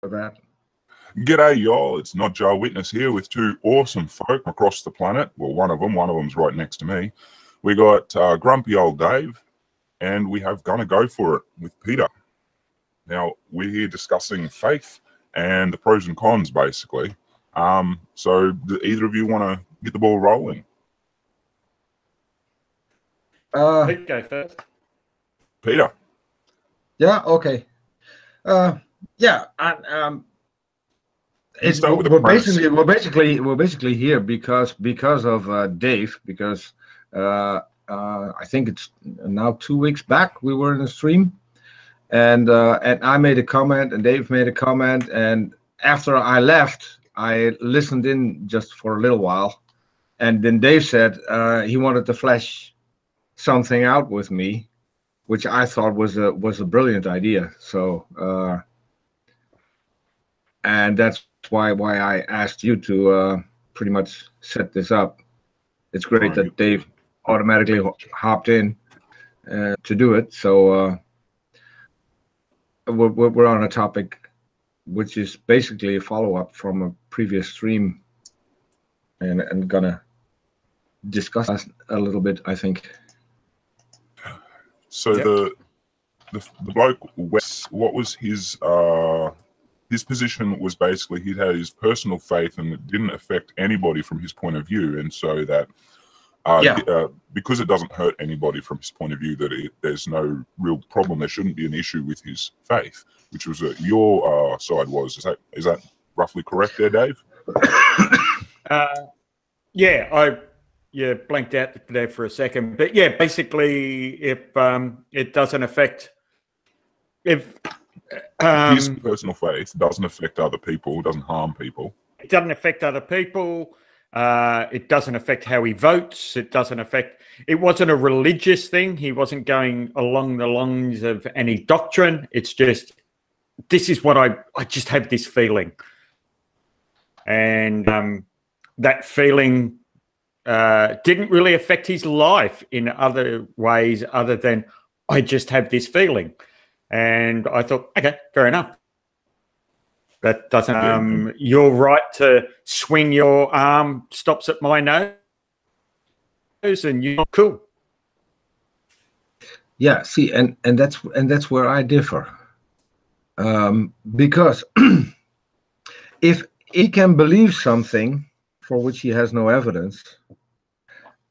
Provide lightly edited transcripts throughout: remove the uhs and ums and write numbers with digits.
that. G'day, y'all. It's NotJah Witness here with two awesome folk across the planet. Well, one of them's right next to me. We got grumpy old Dave, and we have GonnaGoForIt with Peter. Now, we're here discussing faith and the pros and cons, basically. So do either of you want to get the ball rolling? Pete, go first. Peter. Yeah. Okay. Yeah. We're basically here because of Dave, because I think it's now 2 weeks back we were in a stream, and I made a comment and Dave made a comment, and after I left I listened in just for a little while, and then Dave said he wanted to flesh something out with me, which I thought was a brilliant idea. So and that's why I asked you to pretty much set this up. It's great that Dave automatically hopped in to do it. So we're on a topic which is basically a follow-up from a previous stream, and gonna discuss a little bit, I think. So yep. the bloke, Wes, what was his position was basically he had his personal faith and it didn't affect anybody from his point of view, and so that because it doesn't hurt anybody from his point of view, that there's no real problem. There shouldn't be an issue with his faith, which was your side was. Is that roughly correct there, Dave? Yeah, I blanked out there for a second, but yeah, basically, if it doesn't affect, if his personal faith doesn't affect other people, doesn't harm people. It doesn't affect other people. It doesn't affect how he votes. It doesn't affect. It wasn't a religious thing. He wasn't going along the lines of any doctrine. It's just, this is what I just have this feeling, and that feeling didn't really affect his life in other ways other than I just have this feeling. And I thought, okay, fair enough. That doesn't, your right to swing your arm stops at my nose and you're cool. Yeah, see, and that's where I differ. Because if he can believe something for which he has no evidence,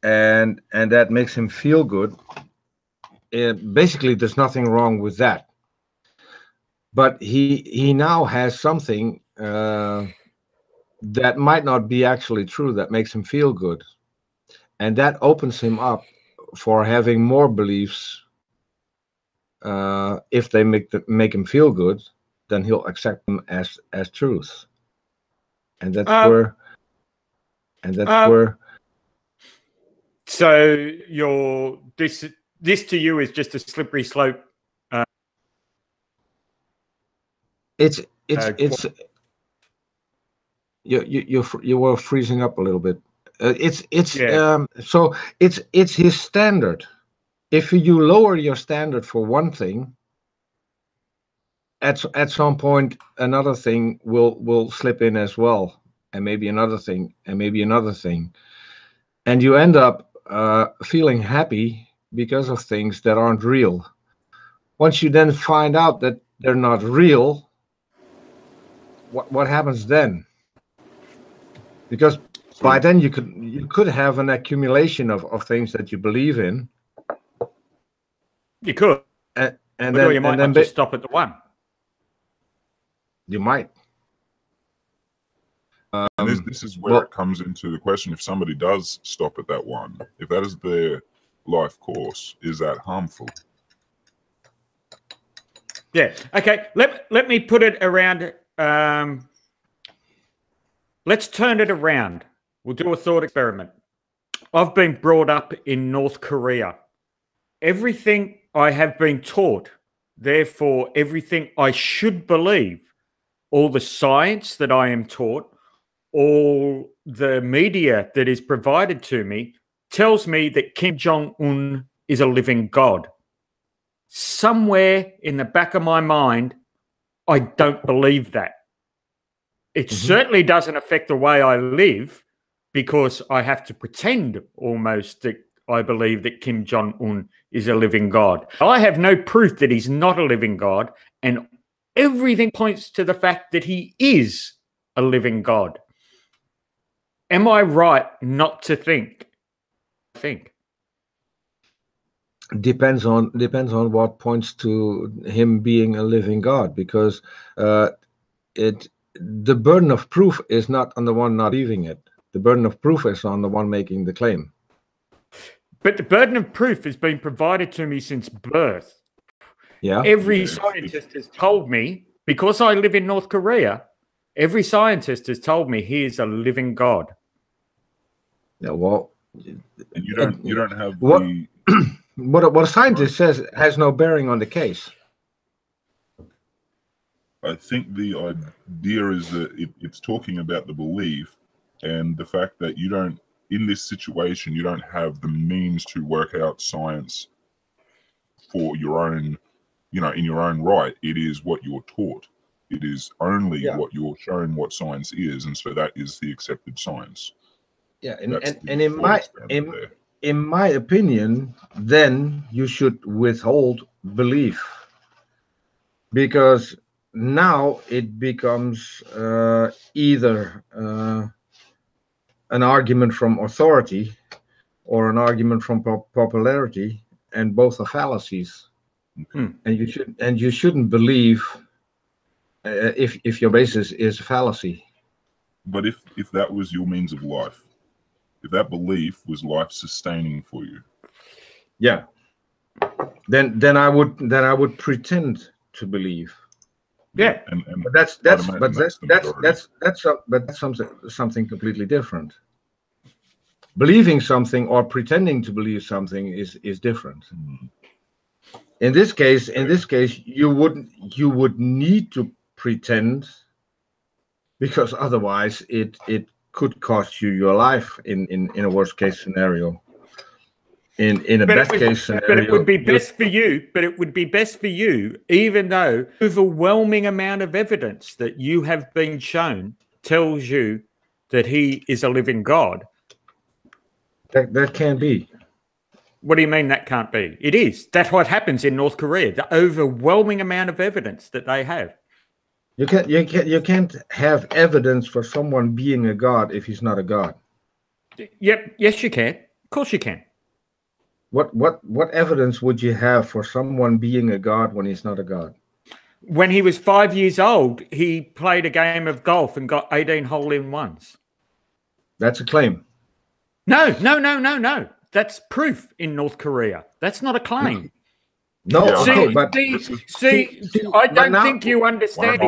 and that makes him feel good, basically there's nothing wrong with that. But he now has something that might not be actually true that makes him feel good, and that opens him up for having more beliefs. If they make him feel good, then he'll accept them as truth, and that's where. So this to you is just a slippery slope. You were freezing up a little bit. So it's his standard. If you lower your standard for one thing, at some point another thing will slip in as well, and maybe another thing, and maybe another thing, and you end up feeling happy because of things that aren't real. Once you then find out that they're not real, what happens then? Because by then you could have an accumulation of things that you believe in. You could, and then you might not just stop at the one. You might. And this is where it comes into the question: if somebody does stop at that one, if that is their life course, is that harmful? Yeah. Okay. Let me put it around. Let's turn it around. We'll do a thought experiment. I've been brought up in North Korea. Everything I have been taught, therefore everything I should believe, all the science that I am taught, all the media that is provided to me, tells me that Kim Jong-un is a living God. Somewhere in the back of my mind, I don't believe that. It certainly doesn't affect the way I live, because I have to pretend almost that I believe that Kim Jong-un is a living God. I have no proof that he's not a living God, and everything points to the fact that he is a living God. Am I right not to think? Depends on what points to him being a living God, because the burden of proof is not on the one not believing it. The burden of proof is on the one making the claim. But the burden of proof has been provided to me since birth. Yeah. Every scientist has told me, because I live in North Korea, every scientist has told me he is a living God. Yeah. Well, and you don't have what the what a scientist says has no bearing on the case. I think the idea is that it's talking about the belief and the fact that you don't, in this situation, you don't have the means to work out science for your own, in your own right. It is what you're taught. It is only what you're shown what science is, and so that is the accepted science. Yeah, and in my opinion, then you should withhold belief, because now it becomes either an argument from authority or an argument from popularity, and both are fallacies. Okay. And you shouldn't believe if your basis is a fallacy. But if that was your means of life, if that belief was life sustaining for you, yeah, then I would pretend to believe. Yeah, but that's something completely different. Believing something or pretending to believe something is different. In this case, you would need to pretend, because otherwise it could cost you your life in a worst case scenario. In a best case scenario, but it would be best for you. But it would be best for you, even though overwhelming amount of evidence that you have been shown tells you that he is a living God. That can't be. What do you mean that can't be? It is. That's what happens in North Korea. The overwhelming amount of evidence that they have. You can't have evidence for someone being a god if he's not a god. Yep. Yes, you can. Of course, you can. What evidence would you have for someone being a god when he's not a god? When he was 5 years old, he played a game of golf and got 18 hole-in-ones. That's a claim. No. That's proof in North Korea. That's not a claim. No, yeah, okay, I don't think you understand.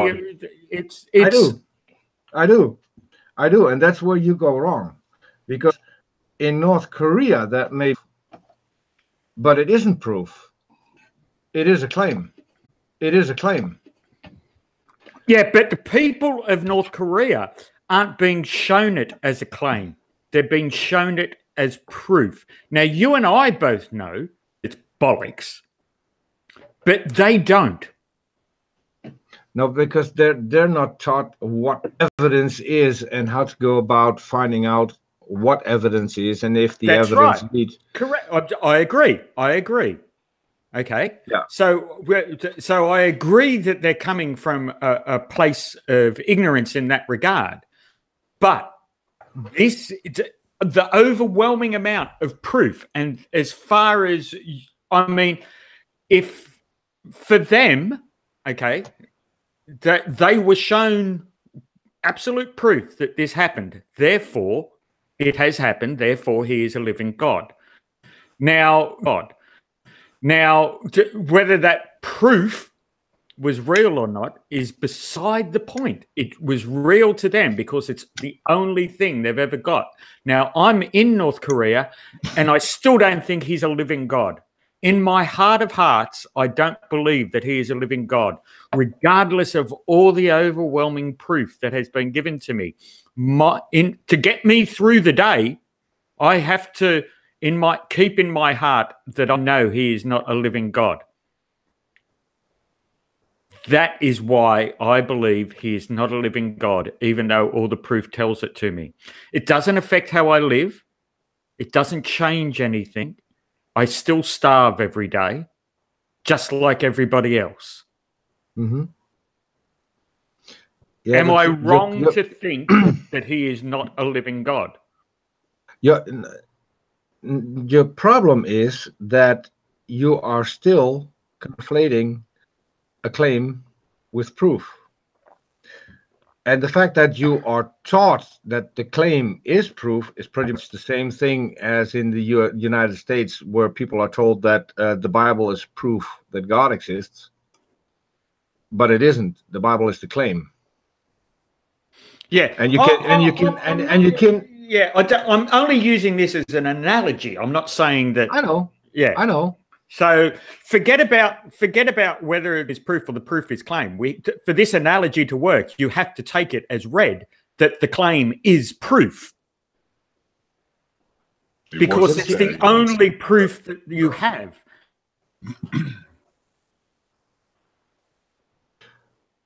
I do, and that's where you go wrong, because in North Korea that may, but it isn't proof. It is a claim. It is a claim. Yeah, but the people of North Korea aren't being shown it as a claim. They're being shown it as proof. Now, you and I both know it's bollocks, but they don't. No, because they're not taught what evidence is and how to go about finding out what evidence is, and if the That's evidence right. needs. Correct. I agree. Okay. Yeah. So I agree that they're coming from a place of ignorance in that regard, but the overwhelming amount of proof, and as far as, I mean, if for them, okay, that they were shown absolute proof that this happened, therefore it has happened, therefore he is a living God. Now, whether that proof was real or not is beside the point. It was real to them because it's the only thing they've ever got. Now, I'm in North Korea, and I still don't think he's a living God. In my heart of hearts, I don't believe that he is a living God, regardless of all the overwhelming proof that has been given to me. To get me through the day, I have to keep in my heart that I know he is not a living God. That is why I believe he is not a living God, even though all the proof tells it to me. It doesn't affect how I live. It doesn't change anything. I still starve every day, just like everybody else. Mm-hmm. Yeah, Am I wrong to think that he is not a living God? Your problem is that you are still conflating a claim with proof. And the fact that you are taught that the claim is proof is pretty much the same thing as in the United States, where people are told that the Bible is proof that God exists, but it isn't. The Bible is the claim. Yeah, and you can. Yeah, I'm only using this as an analogy. I'm not saying that. I know. Yeah, I know. So forget about whether it is proof or the proof is claim. For this analogy to work, you have to take it as read that the claim is proof, because it's the only proof that you have.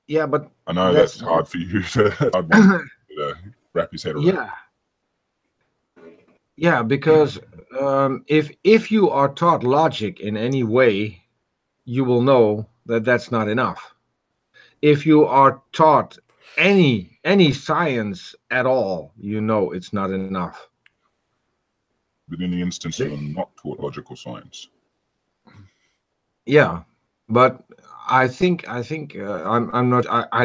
Yeah, but I know that's hard for you to wrap his head around. Yeah, because if you are taught logic in any way, you will know that that's not enough. If you are taught any science at all, you know it's not enough. But in the instance of not taught logical science. Yeah, but I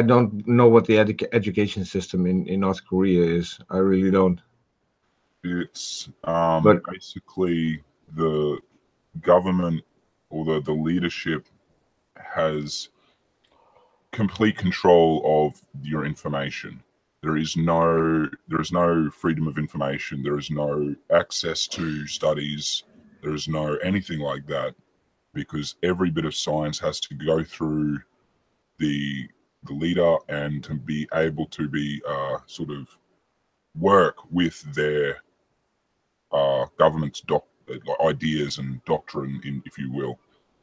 don't know what the education system in North Korea is. I really don't. It's basically the government or the leadership has complete control of your information. There is no freedom of information. There is no access to studies. There is no anything like that, because every bit of science has to go through the leader and to be able to be sort of work with their government's ideas and doctrine, if you will.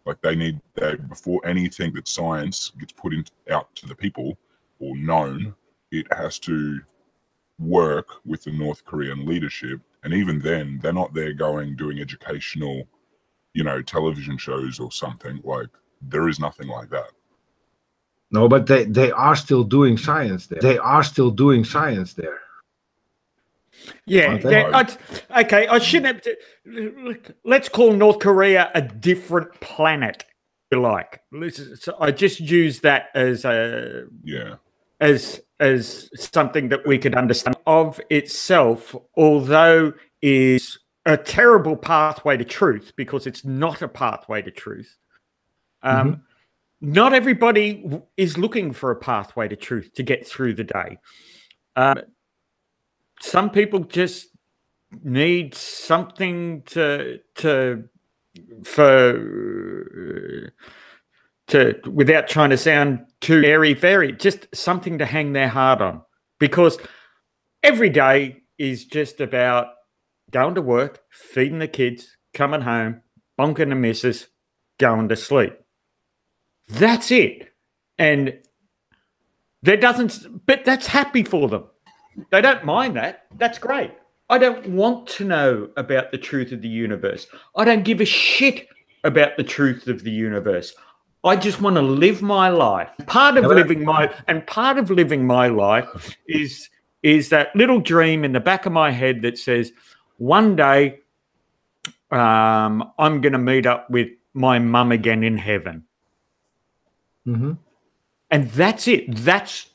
Like they before anything that science gets put out to the people or known, it has to work with the North Korean leadership. And even then, they're not there doing educational, television shows or something. Like, there is nothing like that. No, but they are still doing science there. They are still doing science there. Yeah. Okay. I shouldn't have let's call North Korea a different planet, if you like. So I just use that as as something that we could understand of itself, although is a terrible pathway to truth, because it's not a pathway to truth. Not everybody is looking for a pathway to truth to get through the day. Some people just need something to without trying to sound too airy-fairy, just something to hang their heart on, because every day is just about going to work, feeding the kids, coming home, bonking the missus, going to sleep. That's it. And but that's happy for them. They don't mind that. That's great. I don't want to know about the truth of the universe. I don't give a shit about the truth of the universe. I just want to live my life. Part of living my life is that little dream in the back of my head that says, one day I'm going to meet up with my mum again in heaven. And that's it. That's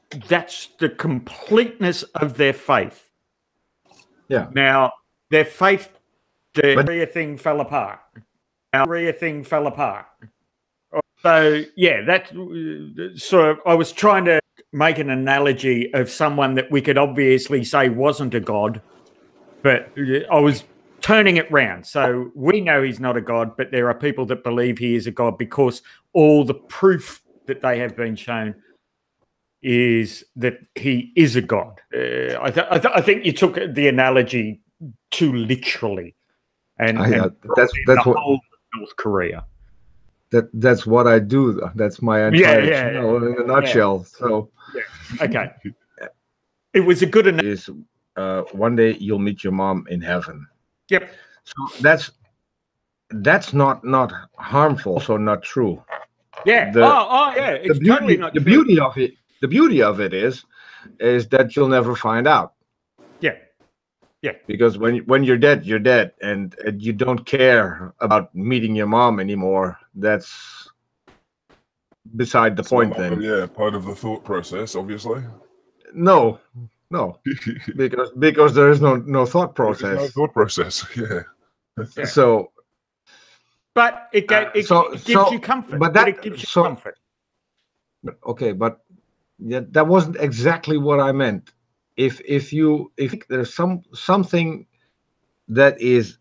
the completeness of their faith. Yeah. Now, their faith, the Korea thing fell apart. So, yeah, so I was trying to make an analogy of someone that we could obviously say wasn't a god, but I was turning it round. So we know he's not a god, but there are people that believe he is a god because all the proof that they have been shown is that he is a god. I think you took the analogy too literally, and that's what whole North Korea. that's what I do. That's my entire channel in a nutshell. So okay, it was a good enough. Is one day you'll meet your mom in heaven. Yep. So that's not harmful, also not true. Yeah. Yeah. It's totally not the true. beauty of it is that you'll never find out. Yeah. Yeah. Because when you're dead, and you don't care about meeting your mom anymore. That's beside the point. Then part of the thought process, obviously. No, because there is no thought process. There's no thought process. Yeah. So, but it gives you comfort. But it gives you comfort. Okay, but that wasn't exactly what I meant. If there's something that is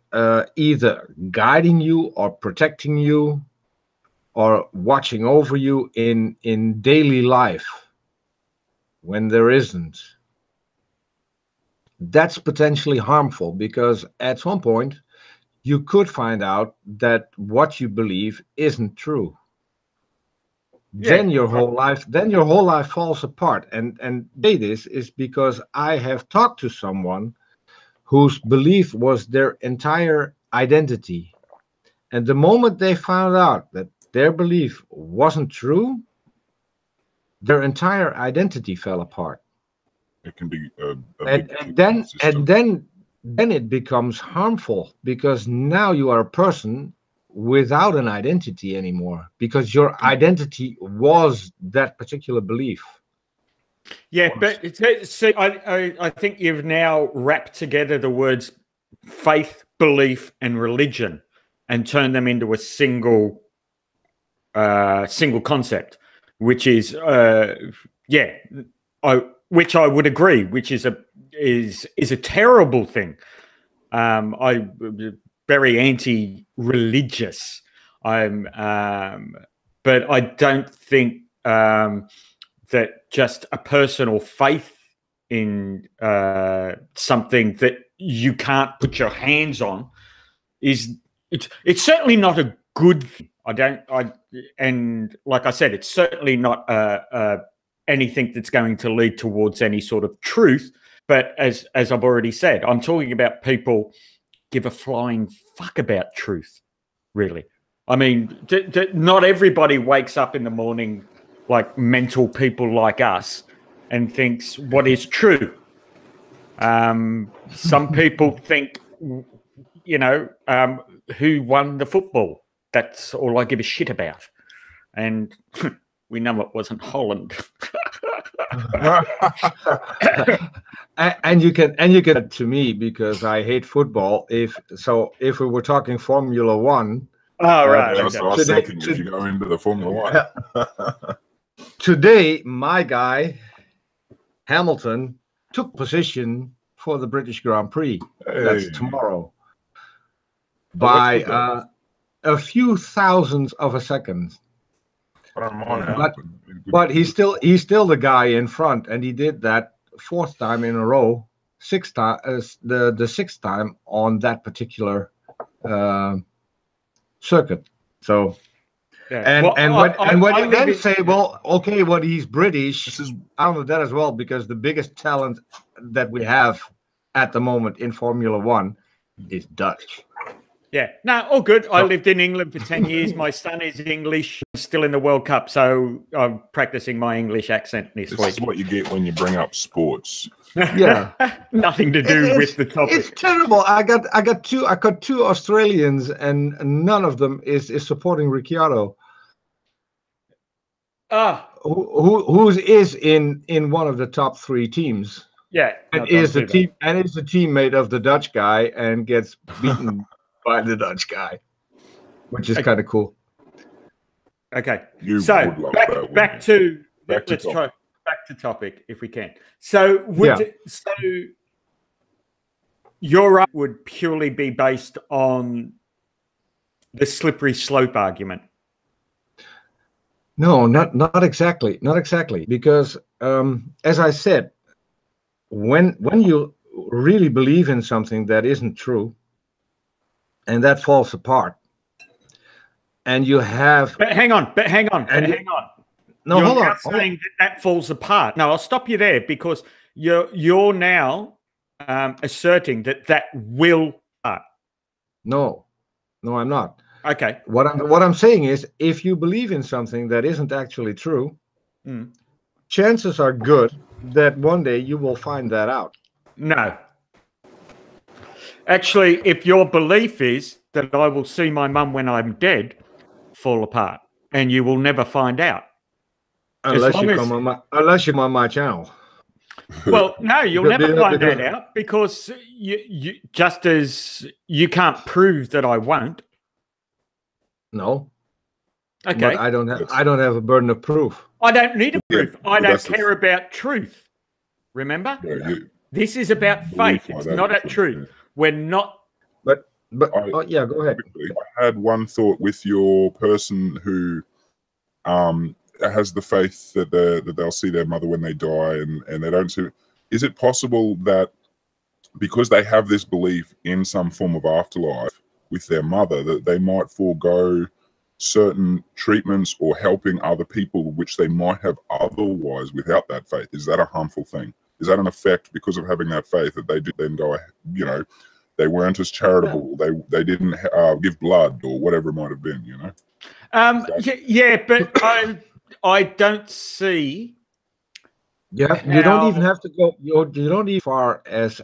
either guiding you or protecting you or watching over you in daily life, when there isn't, that's potentially harmful, because at some point you could find out that what you believe isn't true. Then your whole life falls apart. And this is because I have talked to someone whose belief was their entire identity, and the moment they found out that their belief wasn't true, their entire identity fell apart. It can be and then it becomes harmful, because now you are a person without an identity anymore, because your identity was that particular belief. Yeah, but I think you've now wrapped together the words faith, belief, and religion, and turned them into a single concept, which is which I would agree, which is a terrible thing. I'm very anti-religious. But I don't think that just a personal faith in something that you can't put your hands on it's certainly not a good thing. And like I said, it's certainly not anything that's going to lead towards any sort of truth. But as I've already said, I'm talking about people give a flying fuck about truth, really. I mean, not everybody wakes up in the morning like mental people like us and thinks what is true. Some people think, who won the football. That's all I give a shit about. And we know it wasn't Holland. and you can to me, because I hate football. If we were talking Formula One. Oh, right. I was thinking if you go into the Formula One. Today, my guy, Hamilton, took position for the British Grand Prix. Hey. That's tomorrow. By a few thousandths of a second. But he's still the guy in front, and he did that 4th time in a row, the 6th time on that particular circuit. So, when you then say, well, okay, well, he's British, I don't know that as well, because the biggest talent that we have at the moment in Formula One is Dutch. Yeah, no, all good. I lived in England for 10 years. My son is English, still in the World Cup, so I'm practicing my English accent this week. This is what you get when you bring up sports. Yeah, nothing to do with the topic. It's terrible. I got two Australians, and none of them is supporting Ricciardo. Who is in one of the top 3 teams? Yeah, and is the teammate of the Dutch guy, and gets beaten by the Dutch guy, which is kind of cool. Okay, so back to topic if we can. So your argument would purely be based on the slippery slope argument. No, not exactly, because as I said, when you really believe in something that isn't true, and that falls apart, and you have. But hang on. And Hang on. no, You're hold now on. saying that falls apart. No, I'll stop you there because you're now asserting that will part. No, I'm not. Okay. What I'm saying is, if you believe in something that isn't actually true, chances are good that one day you will find that out. No. Actually, if your belief is that I will see my mum when I'm dead fall apart, and you will never find out. Unless you come on my channel. Well, no, you'll never find that out because you just as you can't prove that I won't. No. Okay. But I don't have a burden of proof. I don't need a proof. I don't care about truth. Remember? This is about faith. It's not about truth. We're not. But yeah, go ahead. I had one thought with your person who has the faith that they'll see their mother when they die and they don't see. Is it possible that because they have this belief in some form of afterlife with their mother, that they might forego certain treatments or helping other people which they might have otherwise without that faith? Is that a harmful thing? Is that an effect because of having that faith that they did then go, they weren't as charitable, they didn't give blood or whatever it might have been, Yeah, but I don't see. You don't even have to go. You don't even far as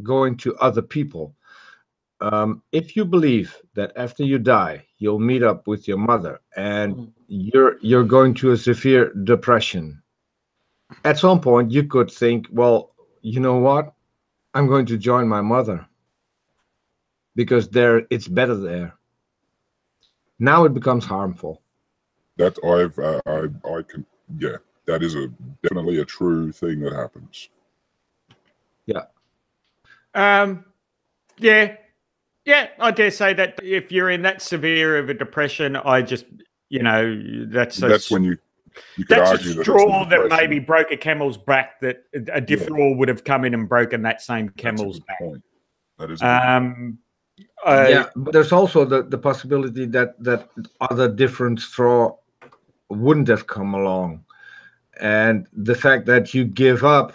going to other people. If you believe that after you die you'll meet up with your mother and you're going to a severe depression, at some point you could think, well, you know what? I'm going to join my mother because it's better there. Now it becomes harmful. That I can, yeah. That is definitely a true thing that happens. Yeah. Yeah, I dare say that if you're in that severe of a depression, I just, that's when you could that's argue a straw that maybe broke a camel's back, that a different straw would have come in and broken that same camel's back. Point. That is a yeah, but there's also the possibility that other different straw wouldn't have come along. And the fact that you give up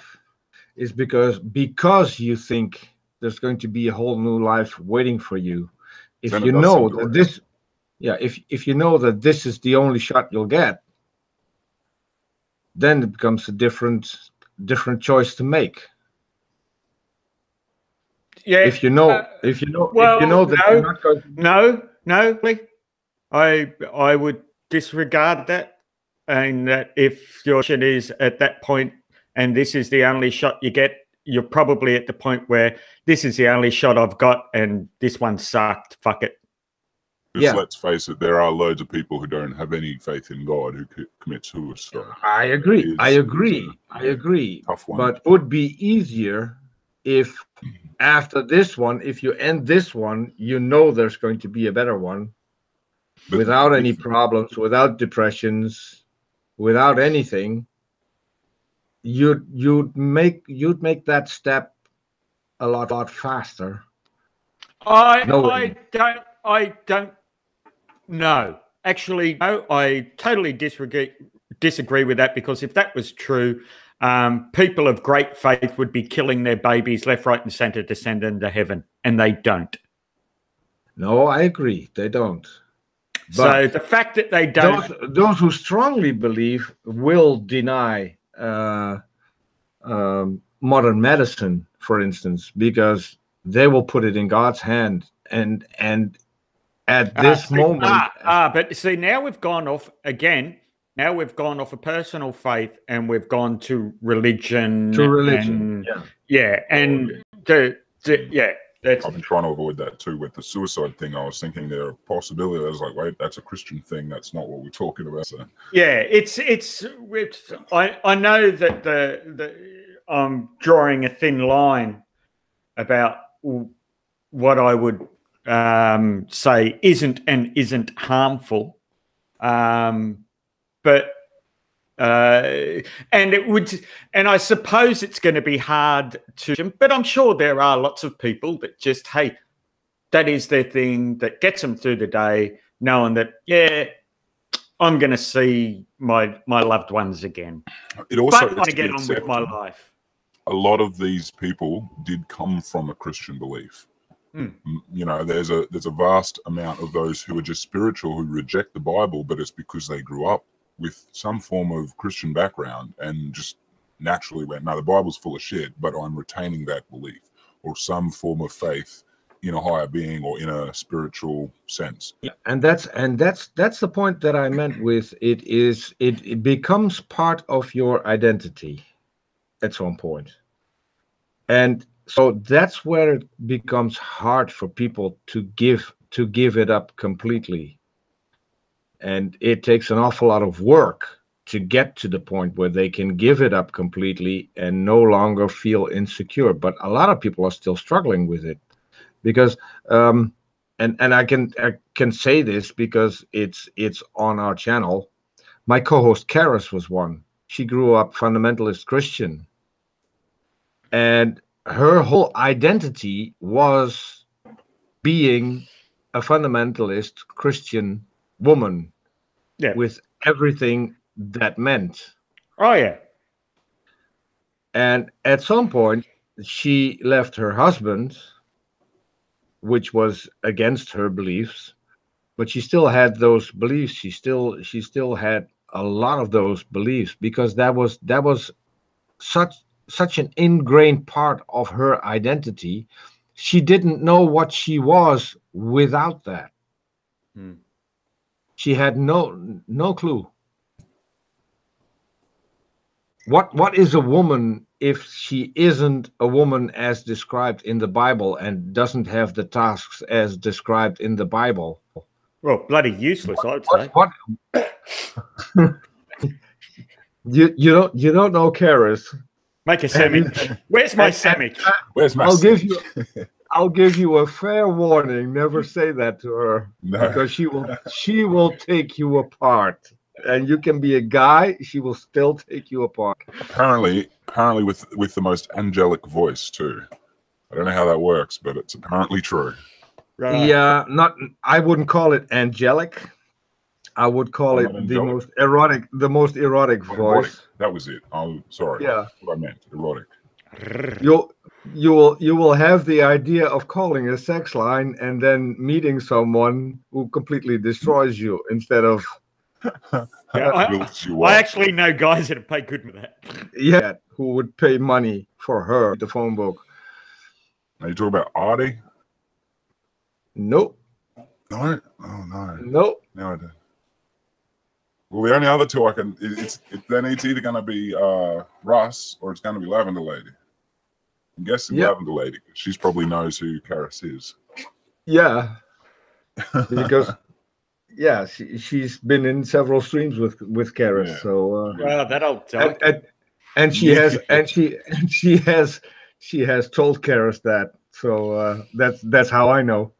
is because you think there's going to be a whole new life waiting for you. If you know that this, if you know that this is the only shot you'll get, then it becomes a different choice to make. Yeah. If you know that you're not going to... No, I would disregard that. And that if your shit is at that point and this is the only shot you get, you're probably at the point where this is the only shot I've got and this one sucked. Fuck it. Because let's face it, there are loads of people who don't have any faith in God who commit suicide. I agree. I agree. Tough one. But it would be easier if after this one, if you end this one, there's going to be a better one without any problems, without depressions, without anything. You'd make that step a lot faster. I don't know. Actually, no, I totally disagree with that, because if that was true, people of great faith would be killing their babies left, right, and center to send them to heaven, and they don't. No, I agree. They don't. So the fact that they don't... Those who strongly believe will deny modern medicine, for instance, because they will put it in God's hand. And at this moment... But see, now we've gone off again. Now we've gone off a personal faith and we've gone to religion. I've been trying to avoid that too with the suicide thing. I was thinking there a possibility. I was like, wait, that's a Christian thing. That's not what we're talking about. So. Yeah, I know that I'm drawing a thin line about what I would say isn't and isn't harmful, but and I suppose it's going to be hard to, but I'm sure there are lots of people that just, hey, that is their thing, that gets them through the day. knowing that, yeah, I'm going to see my loved ones again. It also but I want to get on with my life. A lot of these people did come from a Christian belief. You know, there's a vast amount of those who are just spiritual, who reject the Bible, but it's because they grew up with some form of Christian background and just naturally went, no, the Bible's full of shit, but I'm retaining that belief, or some form of faith in a higher being or in a spiritual sense. Yeah, and that's the point that I meant with it. Is it becomes part of your identity at some point. And so that's where it becomes hard for people to give it up completely. And it takes an awful lot of work to get to the point where they can give it up completely and no longer feel insecure. But a lot of people are still struggling with it because and I can say this because it's on our channel. My co-host Karis was one. She grew up fundamentalist Christian. And her whole identity was being a fundamentalist Christian woman, with everything that meant. Oh, yeah. And at some point, she left her husband, which was against her beliefs, but she still had those beliefs. She still had a lot of those beliefs because that was such an ingrained part of her identity. She didn't know what she was without that. She had no clue. What is a woman if she isn't a woman as described in the Bible and doesn't have the tasks as described in the Bible? Well, bloody useless, I'd say. What? you don't know Karis. Make a sandwich. Where's my sandwich? Where's my I'll give you a fair warning. Never say that to her, because she will take you apart. And you can be a guy, she will still take you apart. Apparently with the most angelic voice too. I don't know how that works, but it's apparently true. Right. Yeah, I wouldn't call it angelic. I would call it the most erotic voice. Erotic. That was it. Oh, sorry. Yeah. What I meant, erotic. You will have the idea of calling a sex line and then meeting someone who completely destroys you instead of. I actually know guys that have paid good with that. Yeah, who would pay money for her, the phone book. Are you talking about Artie? Nope. No? Oh, no. Nope. No, I don't. Well, the only other two I can, then it's either going to be Russ or it's going to be Lavender Lady. I'm guessing Lavender Lady. She probably knows who Karis is. Yeah. Because, yeah, she's been in several streams with Karis. Yeah. So. Well, that'll tell. And she has told Karis that. So that's how I know.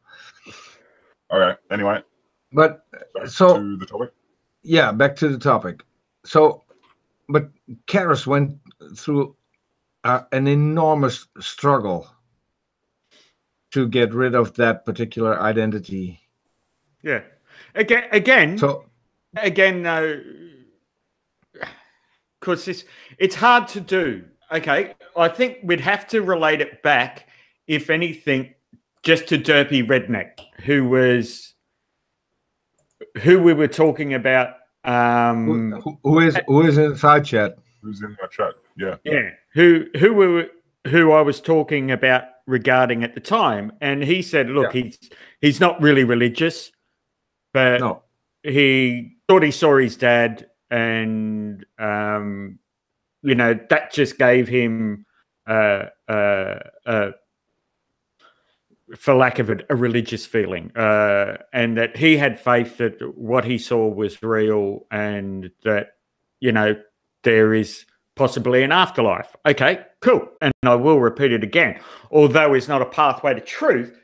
All right. Anyway. But back so to the topic. Yeah, back to the topic. So, but Karis went through an enormous struggle to get rid of that particular identity. Yeah. Again. So again, though, because it's hard to do. Okay, I think we'd have to relate it back, if anything, just to Derpy Redneck, who we were talking about. Who is in the side chat? Who's in that chat? Yeah. Yeah. Who I was talking about regarding at the time, and he said, "Look, he's not really religious, but he thought he saw his dad, and you know, that just gave him for lack of a religious feeling, and that he had faith that what he saw was real, and that, you know, there is possibly an afterlife." Okay, cool. And I will repeat it again. Although it's not a pathway to truth,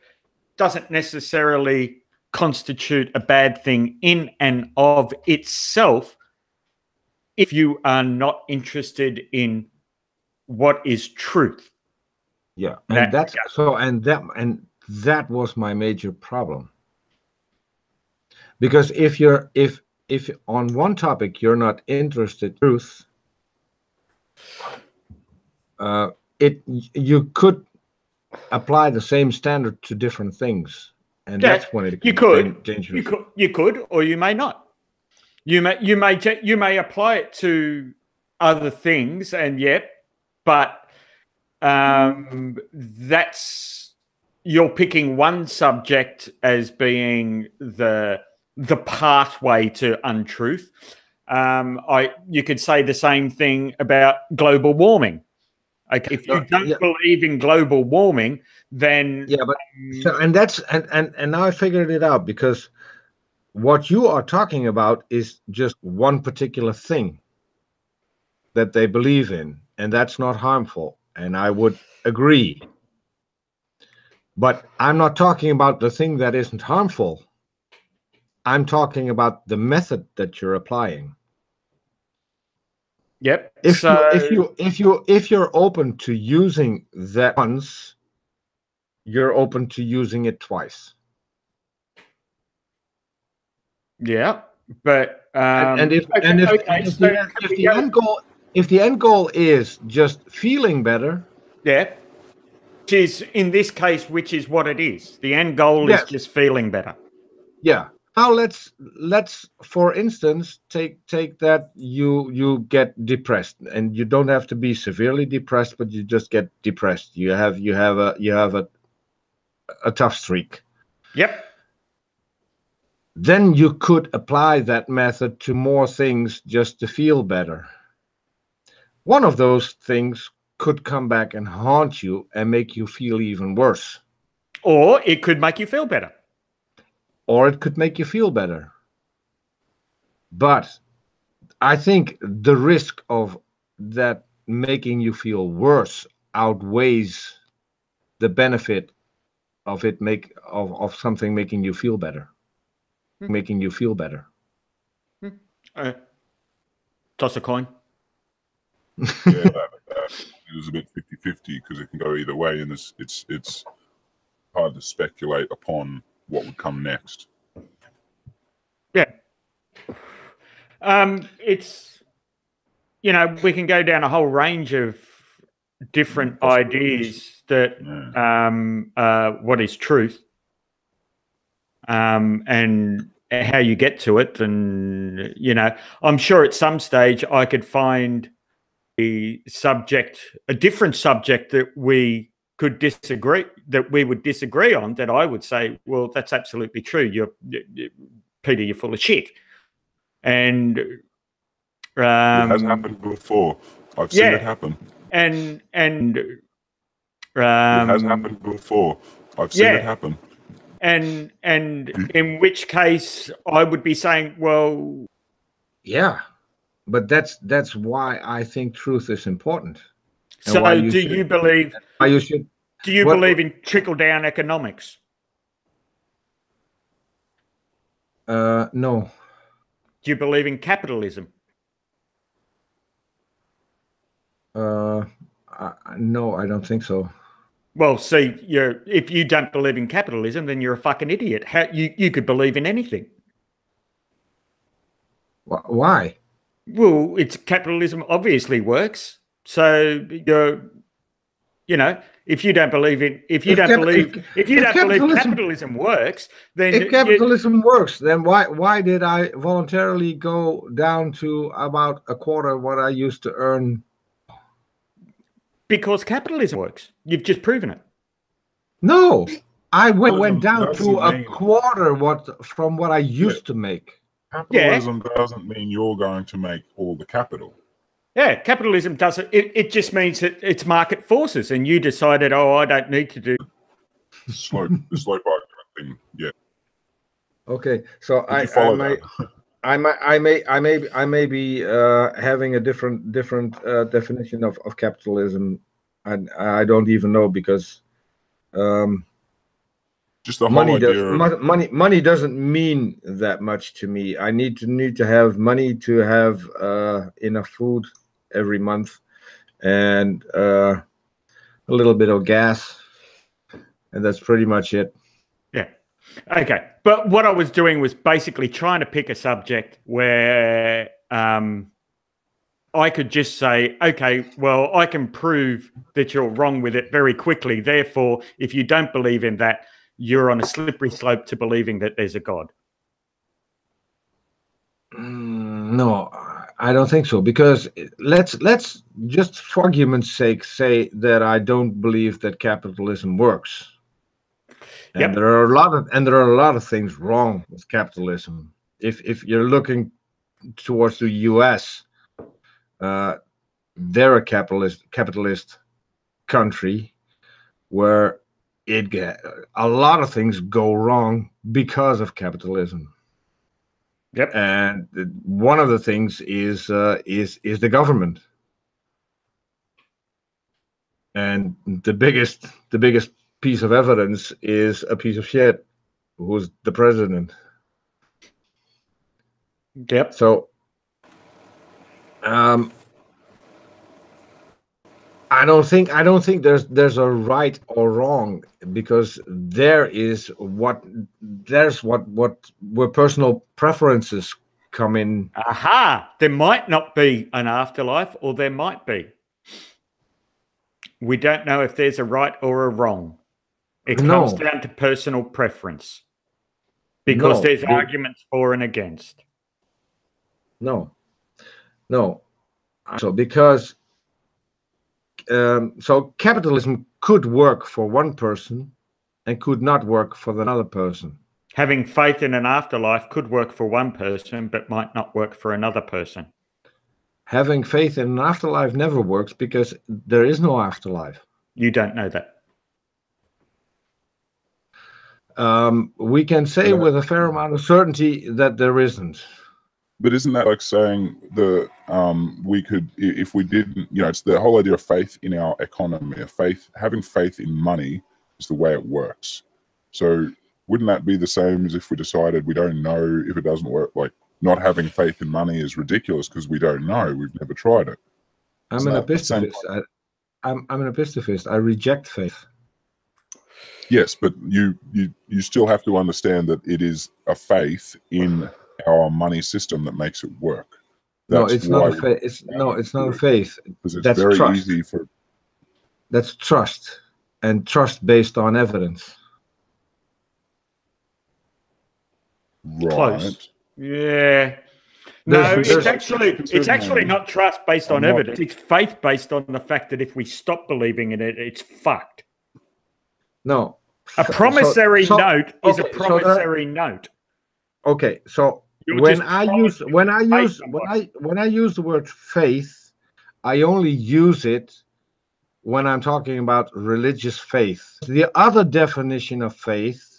doesn't necessarily constitute a bad thing in and of itself if you are not interested in what is truth. Yeah, and that's so, and that was my major problem, Because if on one topic you're not interested in truth, you could apply the same standard to different things, and that's when it becomes dangerous. You could, or you may not. You may apply it to other things, and but that's, you're picking one subject as being the pathway to untruth. You could say the same thing about global warming. Okay, if you don't believe in global warming, then but and now I figured it out, because what you are talking about is just one particular thing that they believe in, and that's not harmful, and I would agree. But I'm not talking about the thing that isn't harmful. I'm talking about the method that you're applying. Yep. If you're open to using that once, you're open to using it twice. Yeah, but if the end goal is just feeling better, which is in this case, which is what it is. The end goal is just feeling better. Yeah. Now let's for instance take that you get depressed, and you don't have to be severely depressed, but you just get depressed. You have a tough streak. Yep. Then you could apply that method to more things just to feel better. One of those things could come back and haunt you and make you feel even worse. Or it could make you feel better. Or it could make you feel better. But I think the risk of that making you feel worse outweighs the benefit of of something making you feel better. Making you feel better. Toss a coin. Yeah, it was a bit 50-50 because it can go either way, and it's hard to speculate upon what would come next. Yeah. It's, we can go down a whole range of different ideas that what is truth, and how you get to it. And, I'm sure at some stage I could find a different subject that we would disagree on, that I would say, well, that's absolutely true. Peter, you're full of shit. And it has happened before. I've seen it happen. And it has happened before. I've seen it happen. And in which case I would be saying, well, yeah, but that's why I think truth is important. So do you believe in trickle-down economics? No. Do you believe in capitalism? No, I don't think so. Well, see, if you don't believe in capitalism, then you're a fucking idiot. You could believe in anything. Why? Well, capitalism obviously works. So if you don't believe capitalism works, then if capitalism works, then why did I voluntarily go down to about a quarter what I used to earn? Because capitalism works. You've just proven it. No, I went down to a quarter from what I used to make. Capitalism doesn't mean you're going to make all the capital. Yeah, capitalism doesn't. It just means that it's market forces, and you decided, I don't need to do the slope argument thing. Yeah. Okay, so I may be having a different definition of capitalism, and I don't even know, because just the whole idea money doesn't mean that much to me. I need to have money to have enough food every month, and a little bit of gas, and that's pretty much it. Yeah. Okay, but what I was doing was basically trying to pick a subject where I could just say, okay, well, I can prove that you're wrong with it very quickly. Therefore, if you don't believe in that, you're on a slippery slope to believing that there's a God. No, I don't think so. Because let's just, for argument's sake, say that I don't believe that capitalism works. And Yep. there are a lot of things wrong with capitalism. If you're looking towards the U.S., they're a capitalist country where a lot of things go wrong because of capitalism. Yep. And one of the things is the government. And the biggest piece of evidence is a piece of shit who's the president. Yep. So I don't think there's a right or wrong, because there's where personal preferences come in. Aha! There might not be an afterlife, or there might be. We don't know if there's a right or a wrong. It comes down to personal preference, because there's arguments for and against. No. So because so capitalism could work for one person and could not work for another person. Having faith in an afterlife could work for one person, but might not work for another person. Having faith in an afterlife never works, because there is no afterlife. You don't know that. We can say with a fair amount of certainty that there isn't. But isn't that like saying we could, if we didn't, it's the whole idea of faith in our economy, having faith in money is the way it works. So wouldn't that be the same as if we decided we don't know if it doesn't work? Like, not having faith in money is ridiculous because we don't know. We've never tried it. I'm an epistemist. I'm an epistemist. I reject faith. Yes, but you still have to understand that it is a faith in our money system that makes it work. No, it's not a faith. It's not a faith. Because it's very trust. easy for. That's trust, and trust based on evidence. Right. Close. Yeah. No, it's actually not trust based on evidence. It's faith based on the fact that if we stop believing in it, it's fucked. No. A promissory note is a promissory note. Okay, so when I use the word faith, I only use it when I'm talking about religious faith. The other definition of faith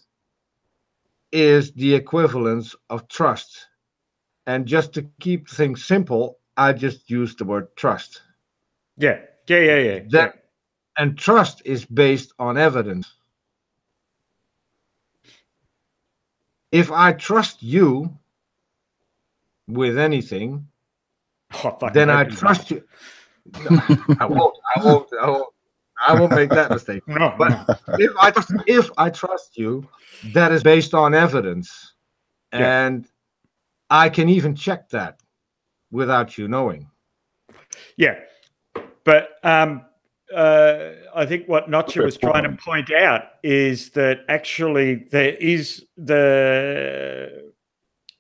is the equivalence of trust. And just to keep things simple, I just use the word trust. Yeah. And trust is based on evidence. If I trust you with anything, then I trust you. No, I won't make that mistake. No, but if I trust you, that is based on evidence, and I can even check that without you knowing. Yeah, but I think what NotJah was trying to point out is that actually there is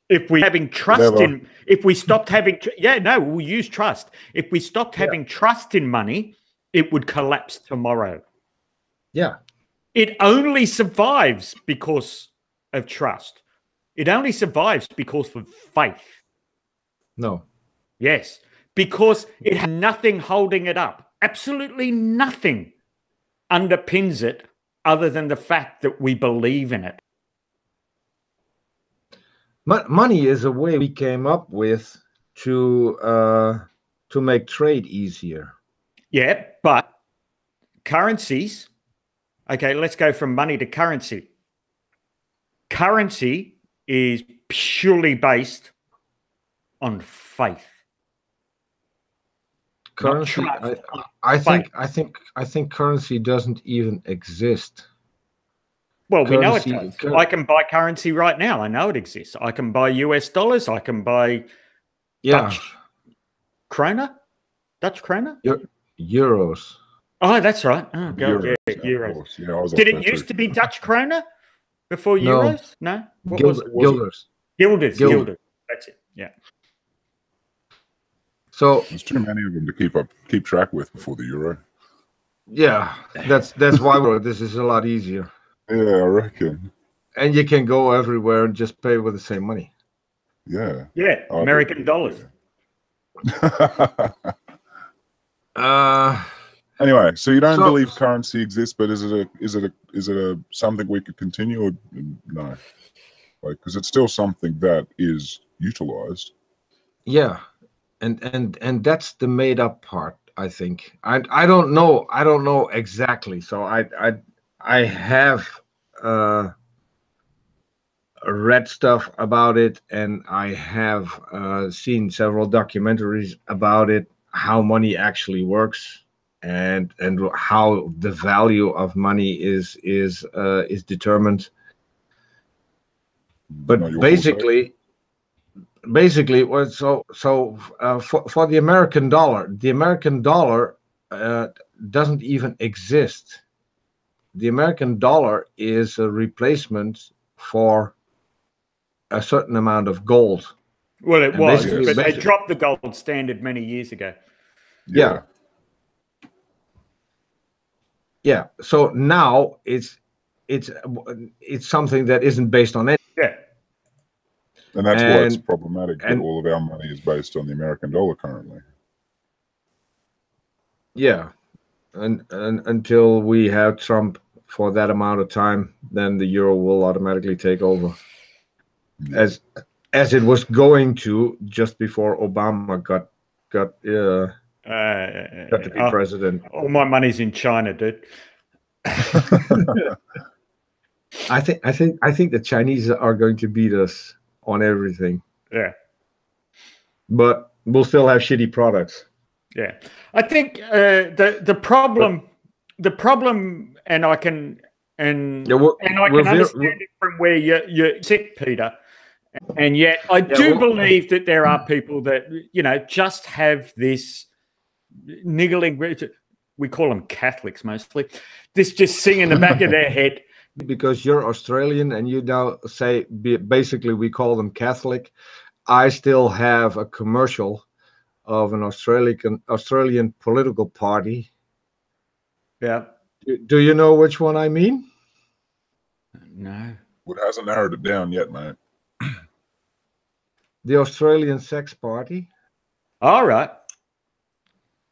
if we having trust in, if we stopped having, we'll use trust. If we stopped having trust in money, it would collapse tomorrow. Yeah. It only survives because of trust. It only survives because of faith. No. Yes, because it has nothing holding it up. Absolutely nothing underpins it other than the fact that we believe in it. Money is a way we came up with to make trade easier. Yeah, but currencies. Okay, let's go from money to currency. Currency is purely based on faith. Currency, I think currency doesn't even exist. Well, we know it currency. does. I can buy currency right now. I know it exists. I can buy US dollars. I can buy Dutch krona. Dutch krona? Euros. Oh, that's right. Oh, God, Euros, yeah, euros. course. Yeah, I was Did off it there used too. to be Dutch krona before No. euros? No? What was it? Guilders. Guilders. That's it. Yeah. So there's too many of them to keep track with before the euro. yeah, that's why this is a lot easier. Yeah, I reckon. And you can go everywhere and just pay with the same money. Yeah. Yeah, American dollars. Yeah. Anyway, so you don't believe currency exists, but is it a something we could continue, or no? Like, because it's still something that is utilized. Yeah, and that's the made up part. I think I don't know exactly. So I have read stuff about it, and I have seen several documentaries about it, how money actually works, and how the value of money is determined. But basically, for the American dollar doesn't even exist. The American dollar is a replacement for a certain amount of gold. Well, it was, but they dropped the gold standard many years ago. Yeah. So now it's something that isn't based on it. Yeah. And that's why it's problematic that all of our money is based on the American dollar currently. Yeah, and until we have Trump for that amount of time, then the euro will automatically take over, as it was going to just before Obama got to be president. All my money's in China, dude. I think the Chinese are going to beat us on everything. Yeah, but we'll still have shitty products. Yeah, I think the problem, and I can understand it from where you sit, Peter. And yet, I do believe that there are people that just have this niggling. We call them Catholics mostly. This just sing in the back of their head. Because you're Australian and you now say basically we call them Catholic. I still have a commercial of an Australian political party. Yeah. Do you know which one I mean? No. Well, it hasn't narrowed it down yet, mate. The Australian Sex Party. All right.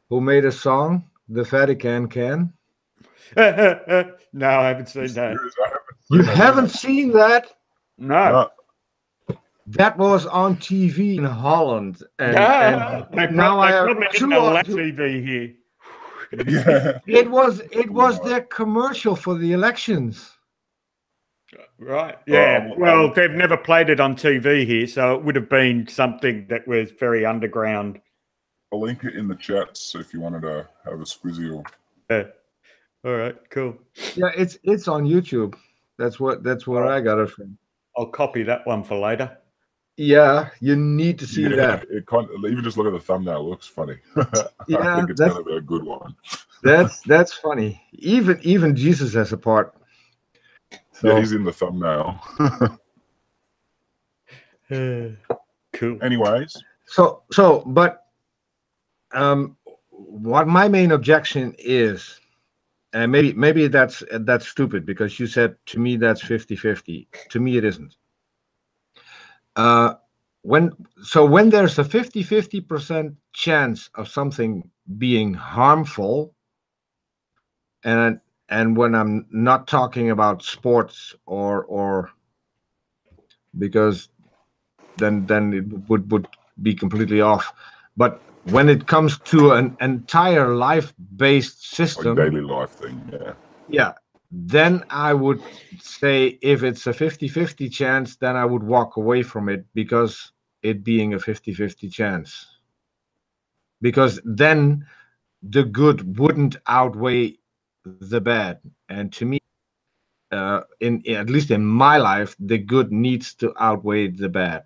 Who made a song, The Vatican Can? No, I haven't seen that. You haven't seen that? No. That was on TV in Holland. And now I have probably didn't have TV here. Yeah. It was their commercial for the elections. Right. Yeah. Well, they've never played it on TV here, so it would have been something that was very underground. I'll link it in the chat, so if you wanted to have a squizzy. Yeah. All right. Cool. Yeah, it's on YouTube. That's where I got it from. I'll copy that one for later. Yeah, you need to see that. It even just look at the thumbnail, it looks funny. Yeah, I think it's gonna be a good one. That's funny. Even Jesus has a part. So, yeah, he's in the thumbnail. Cool. Anyways. But what my main objection is, and maybe that's stupid because you said to me that's 50-50. To me it isn't. When there's a 50% chance of something being harmful, and when I'm not talking about sports or because then it would be completely off. But when it comes to an entire life-based system, like daily life thing, yeah, then I would say if it's a 50-50 chance, then I would walk away from it because it being a 50-50 chance. Because then the good wouldn't outweigh the bad. And to me, in at least in my life, the good needs to outweigh the bad.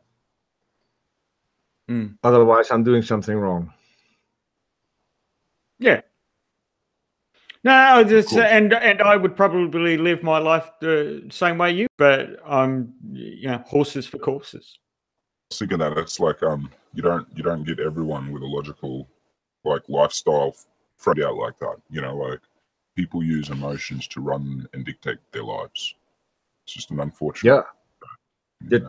Otherwise, I'm doing something wrong. Yeah. No, just and I would probably live my life the same way you, but I'm horses for courses. I was thinking that it's like you don't get everyone with a logical like lifestyle framed out like that. Like people use emotions to run and dictate their lives. It's just an unfortunate. Yeah,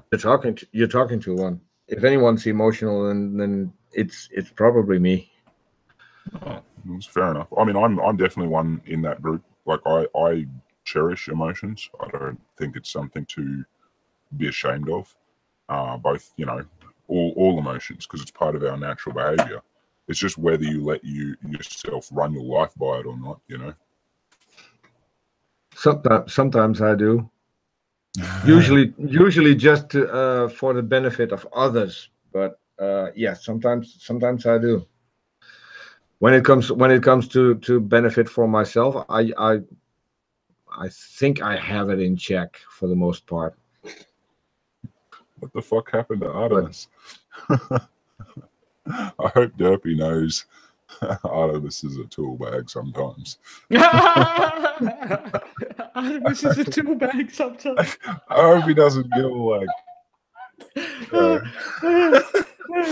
you're talking to one. If anyone's emotional, then it's probably me. Oh, it's fair enough. I mean, I'm definitely one in that group. Like I cherish emotions. I don't think it's something to be ashamed of. Both, all emotions, because it's part of our natural behavior. It's just whether you let yourself run your life by it or not. Sometimes I do. Usually just for the benefit of others. But yeah, sometimes I do. When it comes to benefit for myself, I think I have it in check for the most part. What the fuck happened to Artemis? I hope Derpy knows Artemis is a tool bag sometimes. Artemis is a tool bag sometimes. I hope he doesn't feel like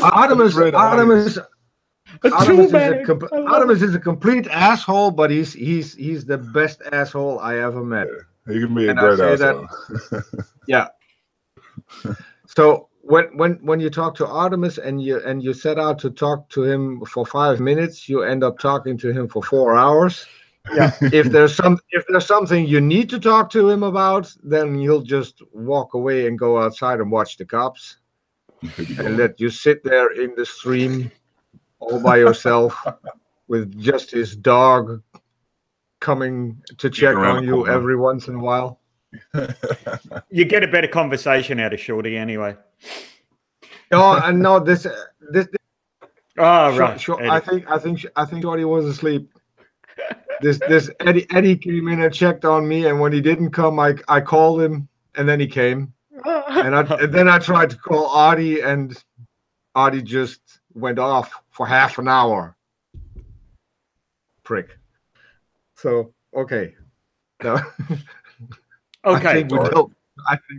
Artemis is a complete asshole, but he's the best asshole I ever met. Yeah, he can be a great asshole. Yeah. So when you talk to Artemis and you set out to talk to him for 5 minutes, you end up talking to him for 4 hours. Yeah. If there's something you need to talk to him about, then he'll just walk away and go outside and watch the cops, and let you sit there in the stream all by yourself with just his dog coming to check on you every once in a while. You get a better conversation out of Shorty anyway. Oh, and no, this. Oh, right. I think Shorty was asleep. This Eddie came in and checked on me, and when he didn't come, I called him, and then he came, and then I tried to call Artie, and Artie just went off for half an hour. Prick. So okay. No. Okay. I think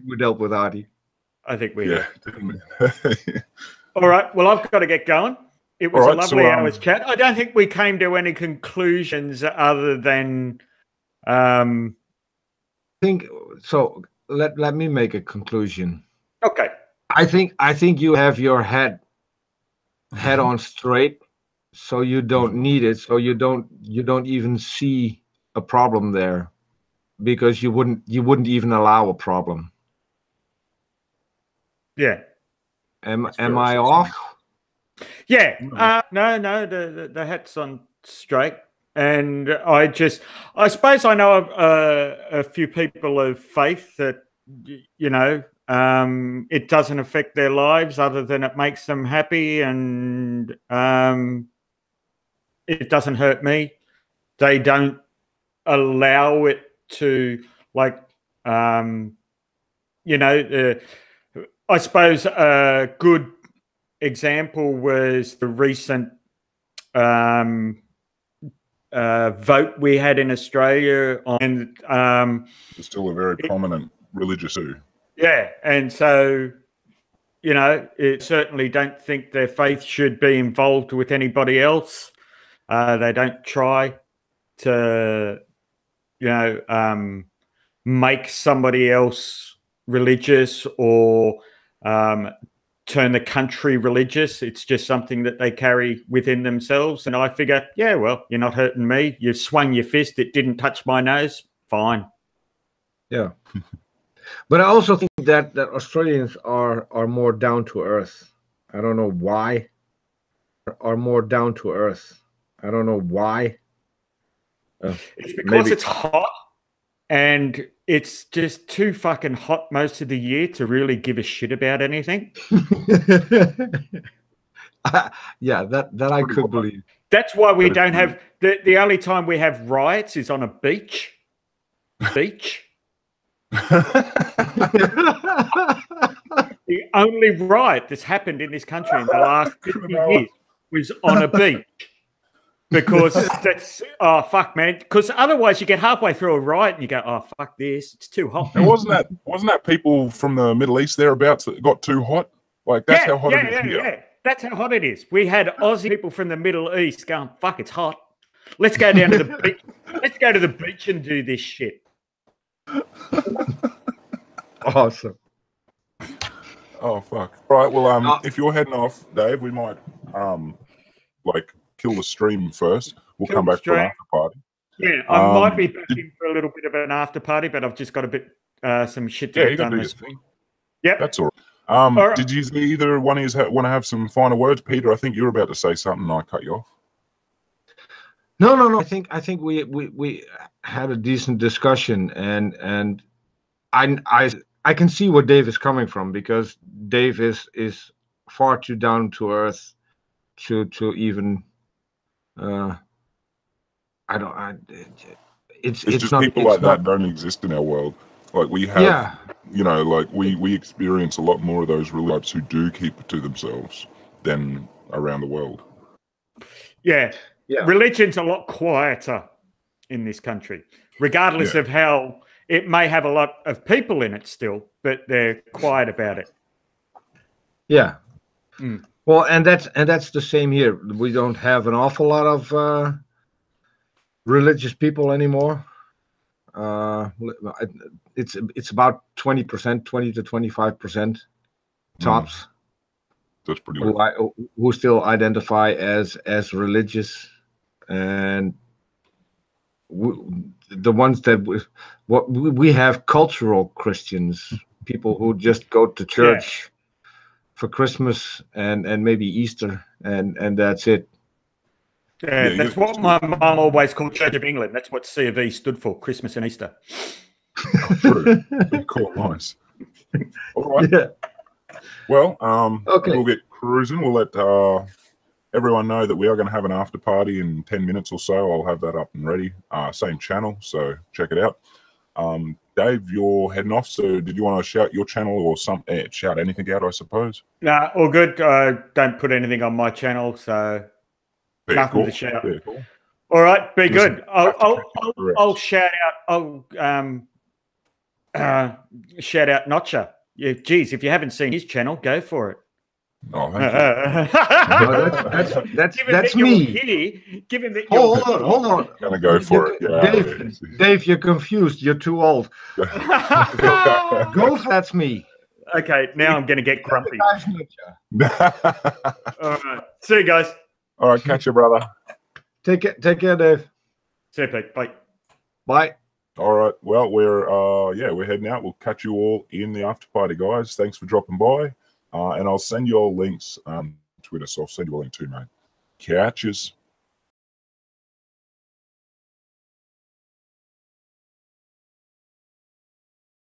we dealt with Artie. I think we did. All right. Well, I've got to get going. It was a lovely hour's chat. I don't think we came to any conclusions other than think so. Let me make a conclusion. Okay. I think you have your head on straight, so you don't need it. So you don't even see a problem there, because you wouldn't even allow a problem. Yeah. Am I off? Yeah. No. The hat's on straight. And I suppose I know a few people of faith that, it doesn't affect their lives other than it makes them happy, and it doesn't hurt me. They don't allow it to, I suppose a good example was the recent vote we had in Australia on. It's still a very prominent religious issue. Yeah, and so, it certainly don't think their faith should be involved with anybody else. They don't try to, make somebody else religious or turn the country religious. It's just something that they carry within themselves. And I figure, yeah, well, you're not hurting me. You swung your fist. It didn't touch my nose. Fine. Yeah. But I also think that Australians are more down to earth. I don't know why. Are more down to earth. I don't know why. It's because it's hot, and it's just too fucking hot most of the year to really give a shit about anything. Yeah, that I could believe. That's why we don't have the only time we have riots is on a beach. The only riot that's happened in this country in the last 50 years was on a beach. Because that's, oh, fuck, man. Because otherwise you get halfway through a riot and you go, oh, fuck this. It's too hot. And wasn't that people from the Middle East thereabouts that got too hot? Like, that's how hot it is here. Yeah, that's how hot it is. We had Aussie people from the Middle East going, fuck, it's hot. Let's go down to the beach. Let's go to the beach and do this shit. Awesome. Oh, fuck. Right, well, if you're heading off, Dave, we might, like, kill the stream first. We'll come back to an after party. Yeah, I might be back in for a little bit of an after party, but I've just got a bit, some shit to get done this week. Yep. That's all right. Did you either one of you want to have some final words? Peter, I think you were about to say something and I cut you off. No. I think we had a decent discussion, and I can see where Dave is coming from, because Dave is far too down to earth to even it's just not, people like that don't exist in our world. Like, we have, you know, like we experience a lot more of those real types who do keep it to themselves than around the world. Yeah. Religion's a lot quieter in this country, regardless of how it may have a lot of people in it still, but they're quiet about it. Yeah. Well, and that's the same here. We don't have an awful lot of religious people anymore. It's about 20%, 20 to 25% tops. That's pretty good. Who still identify as religious, and the ones that we have cultural Christians, people who just go to church for Christmas and maybe Easter, and that's it. Yeah, that's what my mum always called Church of England. That's what C of E stood for, Christmas and Easter. True. Cool, nice. All right. Yeah. Well, okay. We'll get cruising. We'll let everyone know that we are going to have an after party in 10 minutes or so. I'll have that up and ready. Same channel, so check it out. Dave, you're heading off, so did you want to shout your channel or shout anything out, I suppose? Nah, all good. I don't put anything on my channel, so nothing to shout. Cool. All right, be good. I'll shout out. Shout out NotJah. Yeah, geez, if you haven't seen his channel, go for it. Oh, thank you. That's me. Here, given that hold on. Gonna go for it. Yeah, Dave, you're confused. You're too old. That's me. Okay, now I'm gonna get grumpy. All right, see you guys. All right, catch you, brother. Take care, Dave. See you, Pete. Bye. Bye. All right. Well, we're heading out. We'll catch you all in the after party, guys. Thanks for dropping by. And I'll send you all links on Twitter, so I'll send you all link too, mate. Catches.